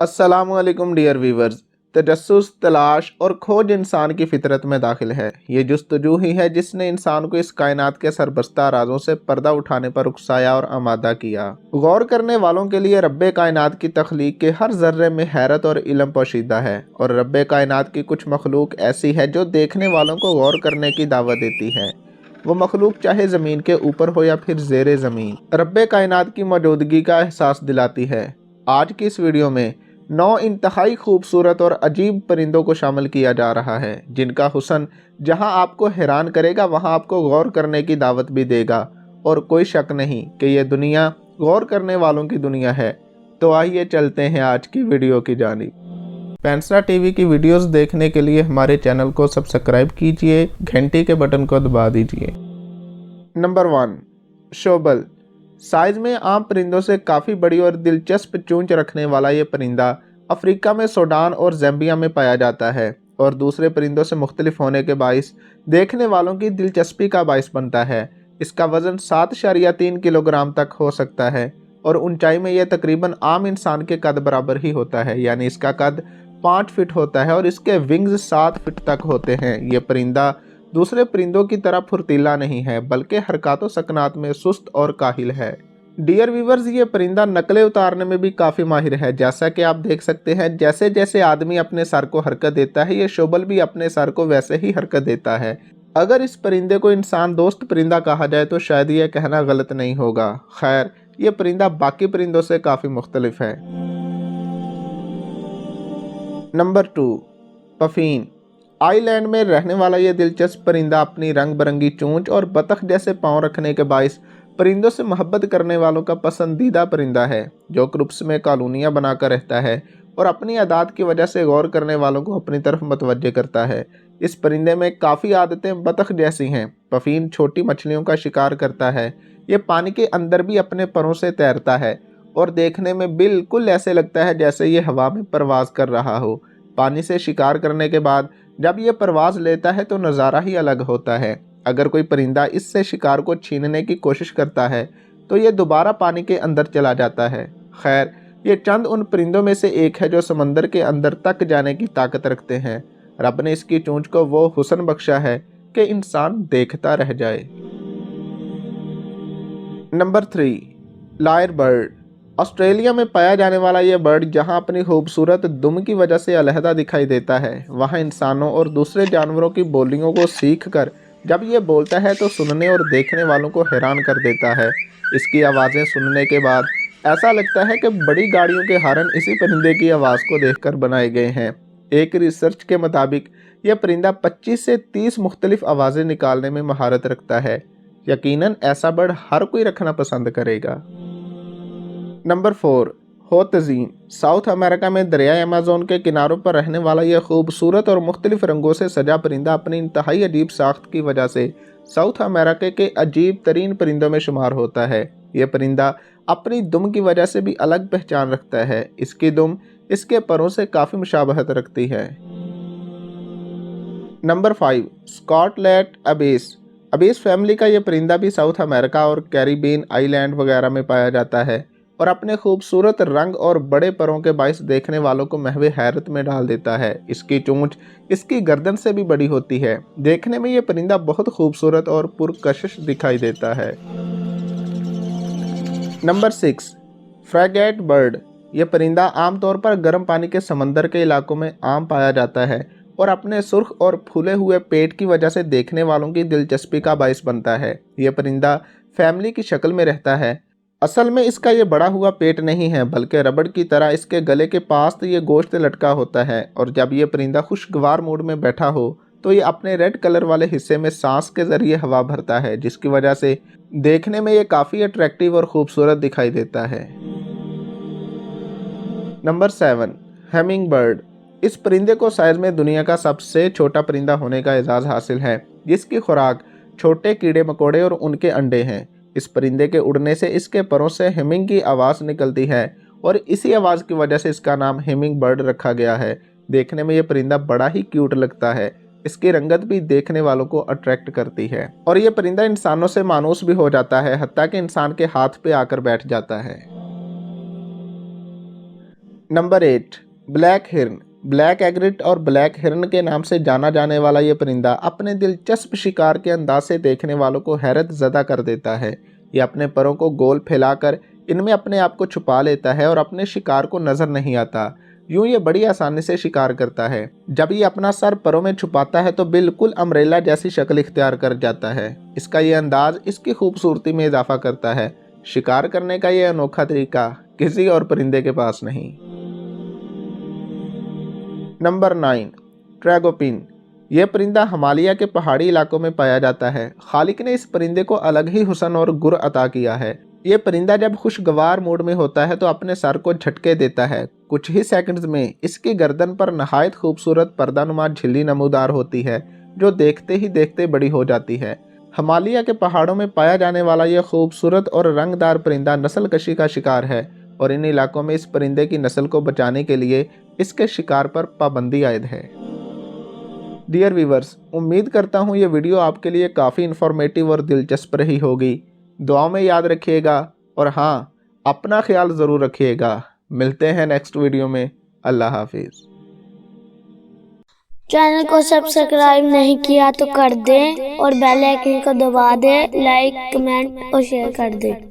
अस्सलामुअलैकुम dear viewers. तजस्सुस, तलाश और खोज इंसान की फितरत में दाखिल है। ये जुस्तजू ही है जिसने इंसान को इस कायनात के सरबस्ता राजों से पर्दा उठाने पर उकसाया और आमादा किया। गौर करने वालों के लिए रब्बे कायनात की तख्लीक के हर जर्रे में हैरत और इल्म पोशीदा है, और रब्बे कायनात की कुछ मखलूक ऐसी है जो देखने वालों को गौर करने की दावत देती है। वो मखलूक चाहे ज़मीन के ऊपर हो या फिर ज़ेरे ज़मीन, रब्बे कायनात की मौजूदगी का एहसास दिलाती है। आज की इस वीडियो में 9 इंतहाई खूबसूरत और अजीब परिंदों को शामिल किया जा रहा है, जिनका हुस्न जहां आपको हैरान करेगा वहां आपको गौर करने की दावत भी देगा। और कोई शक नहीं कि यह दुनिया गौर करने वालों की दुनिया है। तो आइए चलते हैं आज की वीडियो की जानिब। पेंसरा टीवी की वीडियोस देखने के लिए हमारे चैनल को सब्सक्राइब कीजिए, घंटी के बटन को दबा दीजिए। नंबर 1, शोबल। साइज में आम परिंदों से काफ़ी बड़ी और दिलचस्प चोंच रखने वाला ये परिंदा अफ्रीका में सूडान और ज़ैम्बिया में पाया जाता है, और दूसरे परिंदों से मुख्तलिफ होने के बाइस देखने वालों की दिलचस्पी का बाइस बनता है। इसका वज़न 7.3 किलोग्राम तक हो सकता है, और ऊंचाई में यह तकरीबन आम इंसान के कद बराबर ही होता है, यानी इसका कद 5 फीट होता है और इसके विंग्स 7 फीट तक होते हैं। यह परिंदा दूसरे परिंदों की तरह फुर्तीला नहीं है, बल्कि हरकत सकनात में सुस्त और काहिल है। डियर व्यूवर्स, ये परिंदा नकलें उतारने में भी काफ़ी माहिर है। जैसा कि आप देख सकते हैं, जैसे जैसे आदमी अपने सर को हरकत देता है, ये शोबल भी अपने सर को वैसे ही हरकत देता है। अगर इस परिंदे को इंसान दोस्त परिंदा कहा जाए तो शायद यह कहना गलत नहीं होगा। खैर, ये परिंदा बाकी परिंदों से काफ़ी मुख्तलिफ है। नंबर 2, पफीन। आइलैंड में रहने वाला यह दिलचस्प परिंदा अपनी रंग बिरंगी चोंच और बतख जैसे पांव रखने के बाइस परिंदों से मोहब्बत करने वालों का पसंदीदा परिंदा है, जो ग्रुप्स में कॉलोनियां बनाकर रहता है और अपनी आदत की वजह से गौर करने वालों को अपनी तरफ मतवज्जे करता है। इस परिंदे में काफ़ी आदतें बतख जैसी हैं। पफीन छोटी मछलियों का शिकार करता है। ये पानी के अंदर भी अपने परों से तैरता है और देखने में बिल्कुल ऐसे लगता है जैसे ये हवा में परवाज कर रहा हो। पानी से शिकार करने के बाद जब ये परवाज़ लेता है तो नज़ारा ही अलग होता है। अगर कोई परिंदा इससे शिकार को छीनने की कोशिश करता है तो ये दोबारा पानी के अंदर चला जाता है। खैर, ये चंद उन परिंदों में से एक है जो समंदर के अंदर तक जाने की ताकत रखते हैं। रब ने इसकी चोंच को वो हुस्न बख्शा है कि इंसान देखता रह जाए। Number 3, lawyer bird. ऑस्ट्रेलिया में पाया जाने वाला यह बर्ड जहां अपनी खूबसूरत दुम की वजह से अलहदा दिखाई देता है, वहां इंसानों और दूसरे जानवरों की बोलियों को सीख कर जब यह बोलता है तो सुनने और देखने वालों को हैरान कर देता है। इसकी आवाज़ें सुनने के बाद ऐसा लगता है कि बड़ी गाड़ियों के हॉर्न इसी परिंदे की आवाज़ को देखकर बनाए गए हैं। एक रिसर्च के मुताबिक यह परिंदा 25 से 30 मुख्तलिफ आवाज़ें निकालने में महारत रखता है। यकीनन ऐसा बर्ड हर कोई रखना पसंद करेगा। नंबर 4, होतज़ीन। साउथ अमेरिका में दरिया अमेज़न के किनारों पर रहने वाला यह खूबसूरत और मुख्तलिफ रंगों से सजा परिंदा अपनी इंतहाई अजीब साख्त की वजह से साउथ अमेरिका के अजीब तरीन परिंदों में शुमार होता है। यह परिंदा अपनी दुम की वजह से भी अलग पहचान रखता है। इसकी दुम इसके परों से काफ़ी मुशाबहत रखती है। Number 5, Scotland abyss. Abyss family का यह परिंदा भी साउथ अमेरिका और कैरिबियन आइलैंड वगैरह में पाया जाता है, और अपने खूबसूरत रंग और बड़े परों के बाइस देखने वालों को महवे हैरत में डाल देता है। इसकी चोंच इसकी गर्दन से भी बड़ी होती है। देखने में यह परिंदा बहुत खूबसूरत और पुरकशिश दिखाई देता है। Number 6, frigate bird. यह परिंदा आमतौर पर गर्म पानी के समंदर के इलाकों में आम पाया जाता है और अपने सुर्ख और फूले हुए पेट की वजह से देखने वालों की दिलचस्पी का बाइस बनता है। यह परिंदा फैमिली की शक्ल में रहता है। असल में इसका ये बड़ा हुआ पेट नहीं है, बल्कि रबड़ की तरह इसके गले के पास तो ये गोश्त लटका होता है, और जब ये परिंदा खुशगवार मूड में बैठा हो तो ये अपने रेड कलर वाले हिस्से में सांस के ज़रिए हवा भरता है, जिसकी वजह से देखने में ये काफ़ी अट्रैक्टिव और ख़ूबसूरत दिखाई देता है। Number 7, hummingbird. इस परिंदे को साइज में दुनिया का सबसे छोटा परिंदा होने का एजाज़ हासिल है, जिसकी खुराक छोटे कीड़े मकोड़े और उनके अंडे हैं। इस परिंदे के उड़ने से इसके परों से हेमिंग की आवाज़ निकलती है, और इसी आवाज़ की वजह से इसका नाम हेमिंग बर्ड रखा गया है। देखने में यह परिंदा बड़ा ही क्यूट लगता है। इसकी रंगत भी देखने वालों को अट्रैक्ट करती है, और यह परिंदा इंसानों से मानूस भी हो जाता है, हत्ता कि इंसान के हाथ पे आकर बैठ जाता है। नंबर 8, ब्लैक हिरन। ब्लैक एग्रिट और ब्लैक हिरन के नाम से जाना जाने वाला ये परिंदा अपने दिलचस्प शिकार के अंदाज से देखने वालों को हैरत ज़दा कर देता है। ये अपने परों को गोल फैलाकर इनमें अपने आप को छुपा लेता है और अपने शिकार को नज़र नहीं आता। यूं ये बड़ी आसानी से शिकार करता है। जब ये अपना सर परों में छुपाता है तो बिल्कुल अम्ब्रेला जैसी शक्ल इख्तियार कर जाता है। इसका ये अंदाज इसकी खूबसूरती में इजाफा करता है। शिकार करने का ये अनोखा तरीका किसी और परिंदे के पास नहीं। नंबर 9, ट्रैगोपिन। यह परिंदा हिमालय के पहाड़ी इलाकों में पाया जाता है। खालिक ने इस परिंदे को अलग ही हुस्न और गुर अता किया है। ये परिंदा जब खुशगवार मूड में होता है तो अपने सर को झटके देता है। कुछ ही सेकंड्स में इसकी गर्दन पर नहायत खूबसूरत पर्दानुमा झिल्ली नमूदार होती है, जो देखते ही देखते बड़ी हो जाती है। हिमालय के पहाड़ों में पाया जाने वाला यह खूबसूरत और रंगदार परिंदा नस्ल कशी का शिकार है और इन इलाकों में इस परिंदे की नस्ल को बचाने के लिए इसके शिकार पर पाबंदी आयद है। डियर व्यूवर्स, उम्मीद करता हूँ ये वीडियो आपके लिए काफ़ी इन्फॉर्मेटिव और दिलचस्प रही होगी। दुआओं में याद रखिएगा और हाँ, अपना ख्याल ज़रूर रखिएगा। मिलते हैं नेक्स्ट वीडियो में। अल्लाह हाफिज़। चैनल को सब्सक्राइब नहीं किया तो कर दें और बेल आइकन को दबा दें। लाइक, कमेंट और शेयर कर दें।